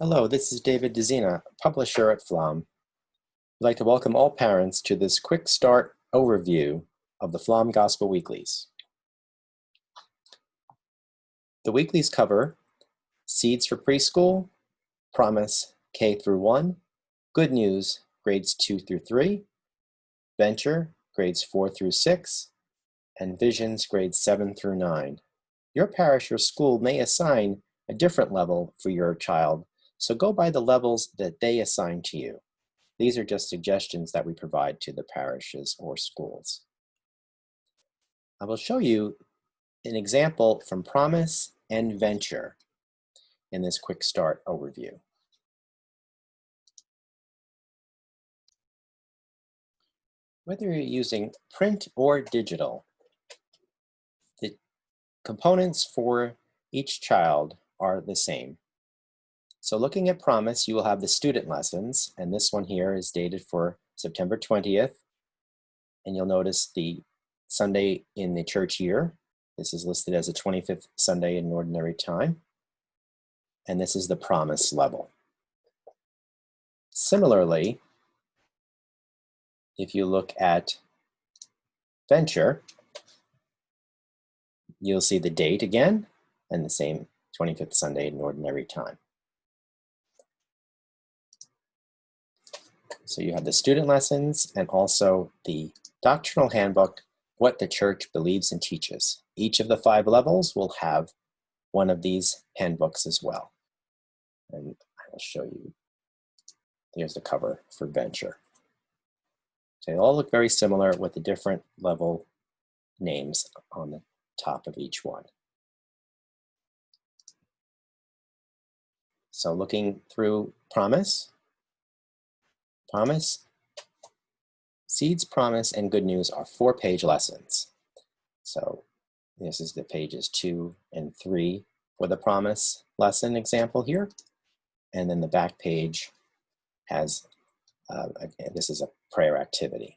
Hello, this is David Dzina, publisher at Pflaum. I'd like to welcome all parents to this quick start overview of the Pflaum Gospel Weeklies. The weeklies cover Seeds for Preschool, Promise K through 1, Good News grades 2 through 3, Venture grades 4 through 6, and Visions grades 7 through 9. Your parish or school may assign a different level for your child, so go by the levels that they assign to you. These are just suggestions that we provide to the parishes or schools. I will show you an example from Promise and Venture in this quick start overview. Whether you're using print or digital, the components for each child are the same. So looking at Promise, you will have the student lessons, and this one here is dated for September 20th. And you'll notice the Sunday in the church year. This is listed as the 25th Sunday in Ordinary Time. And this is the Promise level. Similarly, if you look at Venture, you'll see the date again, and the same 25th Sunday in Ordinary Time. So you have the student lessons and also the doctrinal handbook, what the church believes and teaches. Each of the 5 levels will have one of these handbooks as well. And I will show you. Here's the cover for Venture. So they all look very similar with the different level names on the top of each one. So looking through Promise, Seeds, Promise, and Good News are 4-page lessons. So this is the pages 2 and 3 for the Promise lesson example here. And then the back page has, this is a prayer activity.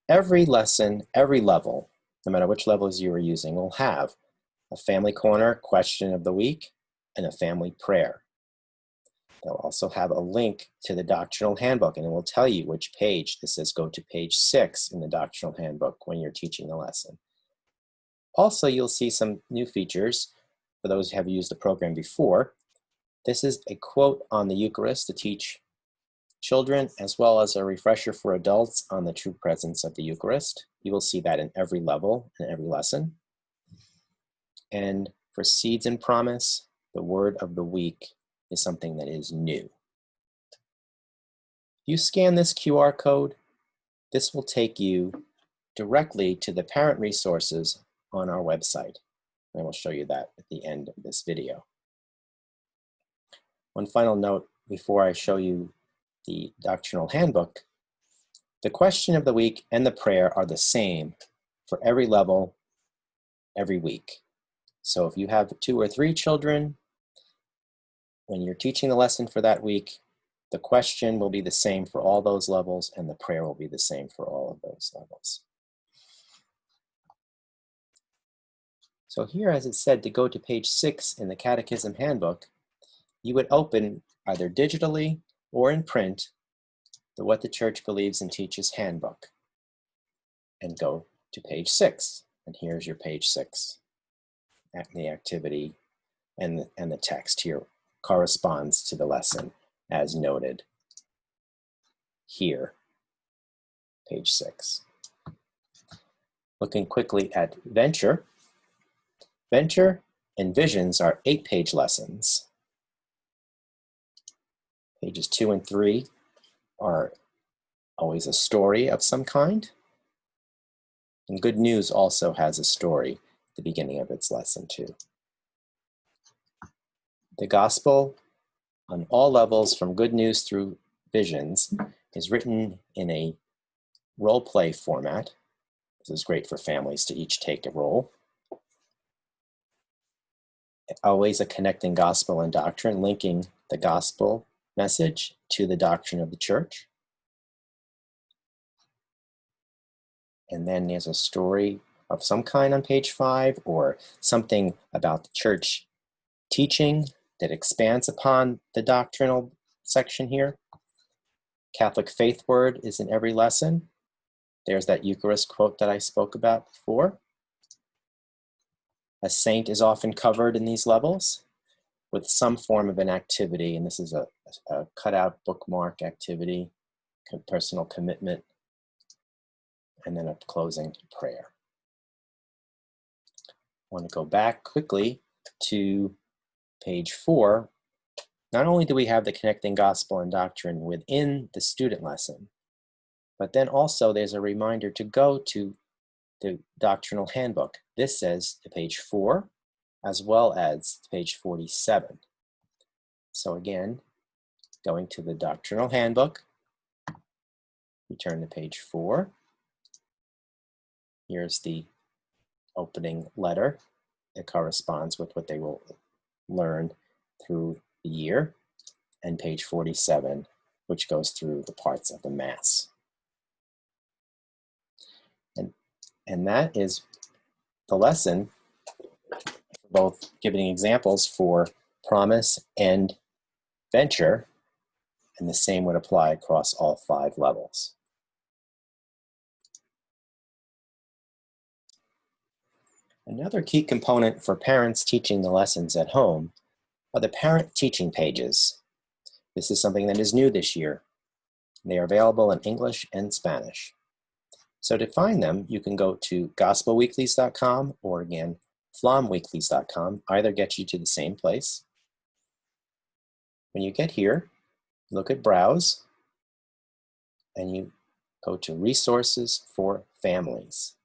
Every lesson, every level, no matter which levels you are using, will have a family corner question of the week and a family prayer. They'll also have a link to the doctrinal handbook, and it will tell you which page. This says go to page 6 in the doctrinal handbook when you're teaching the lesson. Also, you'll see some new features for those who have used the program before. This is a quote on the Eucharist to teach children, as well as a refresher for adults on the true presence of the Eucharist. You will see that in every level and every lesson. And for Seeds and Promise, the word of the week is something that is new. If you scan this QR code, this will take you directly to the parent resources on our website. And I will show you that at the end of this video. One final note before I show you the doctrinal handbook: the question of the week and the prayer are the same for every level, every week. So if you have 2 or 3 children, when you're teaching the lesson for that week, the question will be the same for all those levels, and the prayer will be the same for all of those levels. So here, as it said, to go to page 6 in the Catechism Handbook, you would open either digitally or in print the What the Church Believes and Teaches Handbook and go to page 6. And here's your page 6. The activity and the text here corresponds to the lesson as noted here, page 6. Looking quickly at Venture and Visions are 8-page lessons. Pages 2 and 3 are always a story of some kind. And Good News also has a story at the beginning of its lesson too. The Gospel on all levels from Good News through Visions is written in a role play format. This is great for families to each take a role. Always a connecting gospel and doctrine, linking the gospel message to the doctrine of the church. And then there's a story of some kind on page 5, or something about the church teaching that expands upon the doctrinal section here. Catholic faith word is in every lesson. There's that Eucharist quote that I spoke about before. A saint is often covered in these levels with some form of an activity, and this is a cutout bookmark activity, personal commitment, and then a closing prayer. I want to go back quickly to page 4. Not only do we have the connecting gospel and doctrine within the student lesson, but then also there's a reminder to go to the doctrinal handbook. This says to page 4, as well as page 47. So again, going to the doctrinal handbook, you turn to page 4. Here's the opening letter. It corresponds with what they will learn through the year, and page 47, which goes through the parts of the Mass. And that is the lesson, both giving examples for promise and venture, and the same would apply across all 5 levels. Another key component for parents teaching the lessons at home are the parent teaching pages. This is something that is new this year. They are available in English and Spanish. So to find them, you can go to gospelweeklies.com or again, pflaumweeklies.com. Either gets you to the same place. When you get here, look at Browse, and you go to Resources for Families.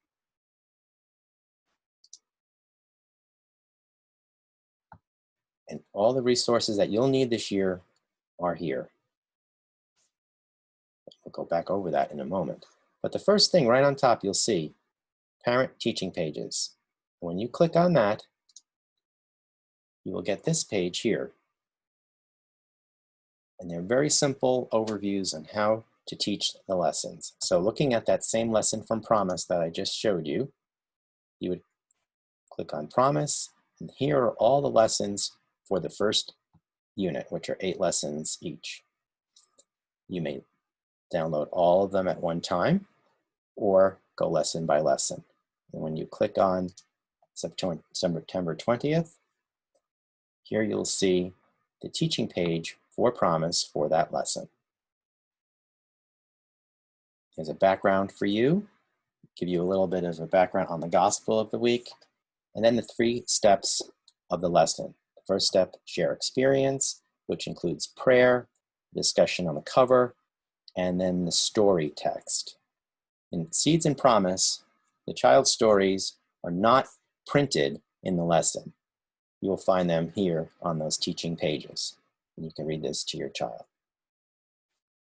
And all the resources that you'll need this year are here. We'll go back over that in a moment. But the first thing right on top, you'll see Parent Teaching Pages. When you click on that, you will get this page here. And they're very simple overviews on how to teach the lessons. So looking at that same lesson from Promise that I just showed you, you would click on Promise, and here are all the lessons for the first unit, which are 8 lessons each. You may download all of them at one time, or go lesson by lesson. And when you click on September 20th, here you'll see the teaching page for Promise for that lesson. Here's a background for you, give you a little bit of a background on the gospel of the week, and then the 3 steps of the lesson. The first step, share experience, which includes prayer, discussion on the cover, and then the story text. In Seeds and Promise, the child's stories are not printed in the lesson. You will find them here on those teaching pages, and you can read this to your child.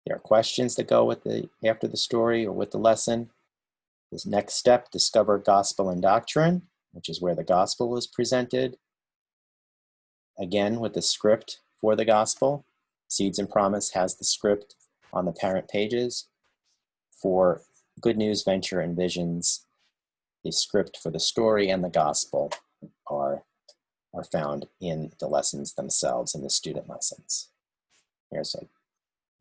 There are questions that go with after the story or with the lesson. This next step, discover gospel and doctrine, which is where the gospel is presented. Again, with the script for the gospel. Seeds and Promise has the script on the parent pages. For Good News, Venture, and Visions, the script for the story and the gospel are found in the lessons themselves, in the student lessons. Here's a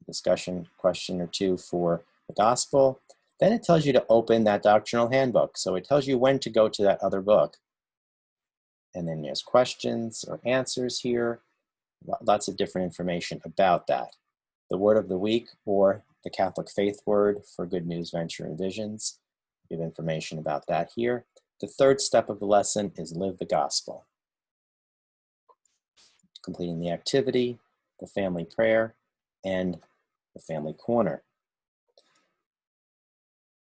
discussion question or 2 for the gospel. Then it tells you to open that doctrinal handbook. So it tells you when to go to that other book. And then there's questions or answers here. Lots of different information about that. The word of the week, or the Catholic faith word for Good News, Venture, and Visions. Give information about that here. The 3rd step of the lesson is live the gospel. Completing the activity, the family prayer, and the family corner.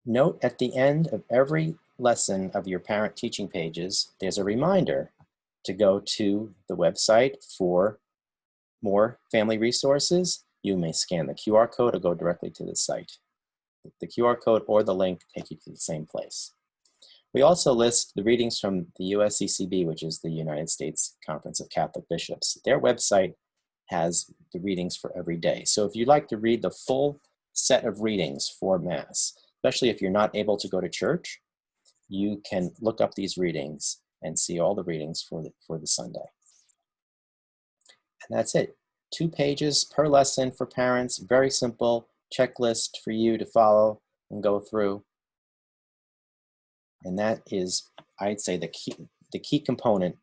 Note at the end of every lesson of your parent teaching pages, there's a reminder to go to the website for more family resources. You may scan the QR code or go directly to the site. The QR code or the link take you to the same place. We also list the readings from the USCCB, which is the United States Conference of Catholic Bishops. Their website has the readings for every day. So if you'd like to read the full set of readings for Mass, especially if you're not able to go to church, you can look up these readings and see all the readings for the Sunday. And that's it. 2 pages per lesson for parents. Very simple checklist for you to follow and go through. And that is, I'd say, the key component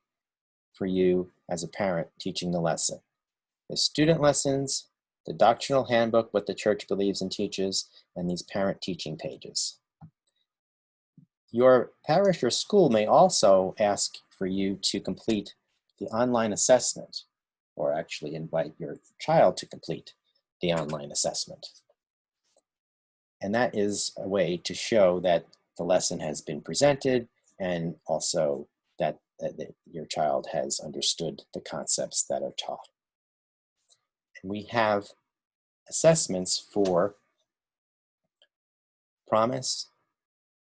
for you as a parent teaching the lesson. The student lessons, the doctrinal handbook, what the church believes and teaches, and these parent teaching pages. Your parish or school may also ask for you to complete the online assessment, or actually invite your child to complete the online assessment. And that is a way to show that the lesson has been presented and also that your child has understood the concepts that are taught. And we have assessments for promise,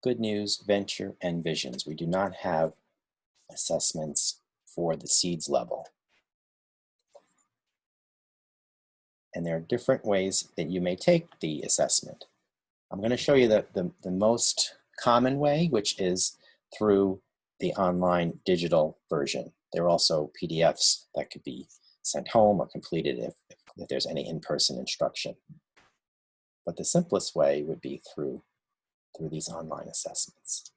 good news, venture, and visions. We do not have assessments for the seeds level. And there are different ways that you may take the assessment. I'm going to show you the most common way, which is through the online digital version. There are also PDFs that could be sent home or completed if there's any in-person instruction. But the simplest way would be through these online assessments.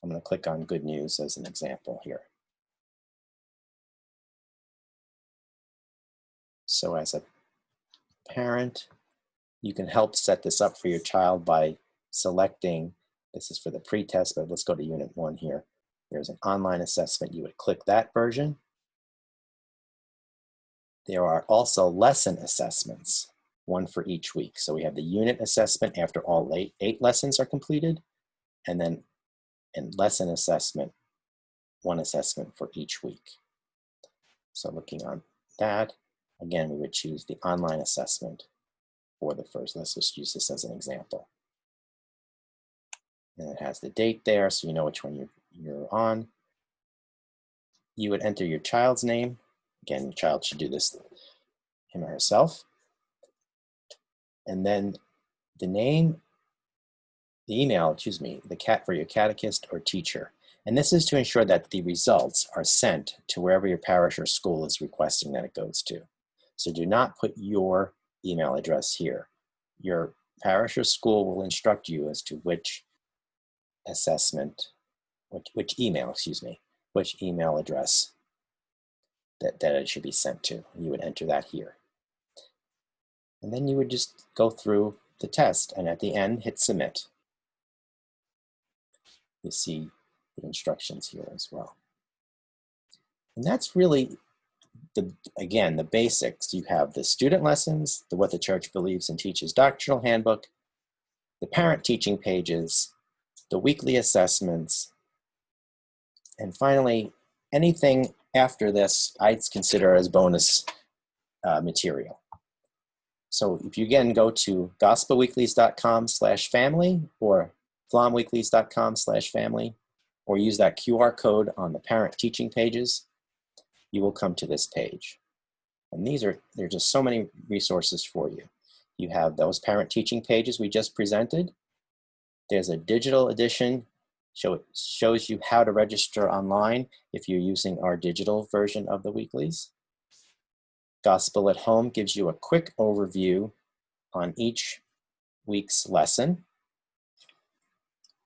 I'm going to click on Good News as an example here. So as a parent, you can help set this up for your child by selecting, this is for the pre-test, but let's go to Unit 1 here. There's an online assessment. You would click that version. There are also lesson assessments, one for each week. So we have the unit assessment after all eight lessons are completed, and then in lesson assessment, one assessment for each week. So looking on that, again, we would choose the online assessment for the first. Let's just use this as an example. And it has the date there, so you know which one you're on. You would enter your child's name. Again, your child should do this, him or herself. And then the name, the email, for your catechist or teacher. And this is to ensure that the results are sent to wherever your parish or school is requesting that it goes to. So do not put your email address here. Your parish or school will instruct you as to which email address that it should be sent to. You would enter that here. And then you would just go through the test, and at the end, hit submit. You see the instructions here as well. And that's really, again, the basics. You have the student lessons, what the church believes and teaches doctrinal handbook, the parent teaching pages, the weekly assessments, and finally, anything after this I'd consider as bonus material. So if you again go to gospelweeklies.com/family or pflaumweeklies.com/family, or use that QR code on the parent teaching pages, you will come to this page. And there's just so many resources for you. You have those parent teaching pages we just presented. There's a digital edition, shows you how to register online if you're using our digital version of the weeklies. Gospel at Home gives you a quick overview on each week's lesson.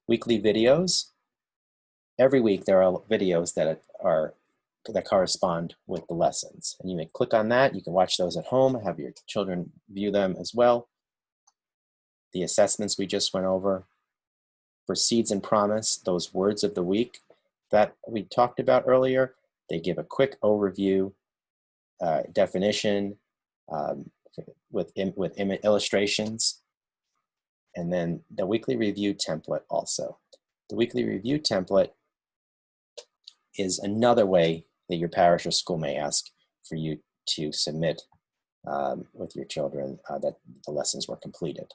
Weekly videos. Every week there are videos that correspond with the lessons. And you may click on that. You can watch those at home, have your children view them as well. The assessments we just went over. For Seeds and Promise, those words of the week that we talked about earlier, they give a quick overview, definition with illustrations, and then the weekly review template also. The weekly review template is another way that your parish or school may ask for you to submit with your children that the lessons were completed.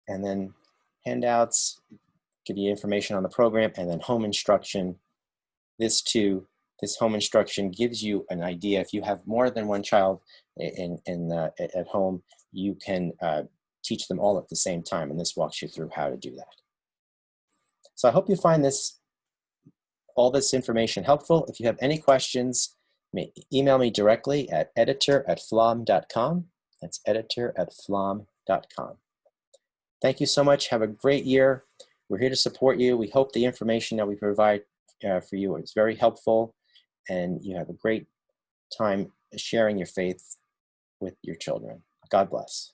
And then handouts give you information on the program, and then home instruction. This home instruction gives you an idea. If you have more than one child at home, you can teach them all at the same time, and this walks you through how to do that. So I hope you find all this information helpful. If you have any questions, email me directly at editor@pflaum.com. That's editor@pflaum.com. Thank you so much. Have a great year. We're here to support you. We hope the information that we provide for you is very helpful, and you have a great time sharing your faith with your children. God bless.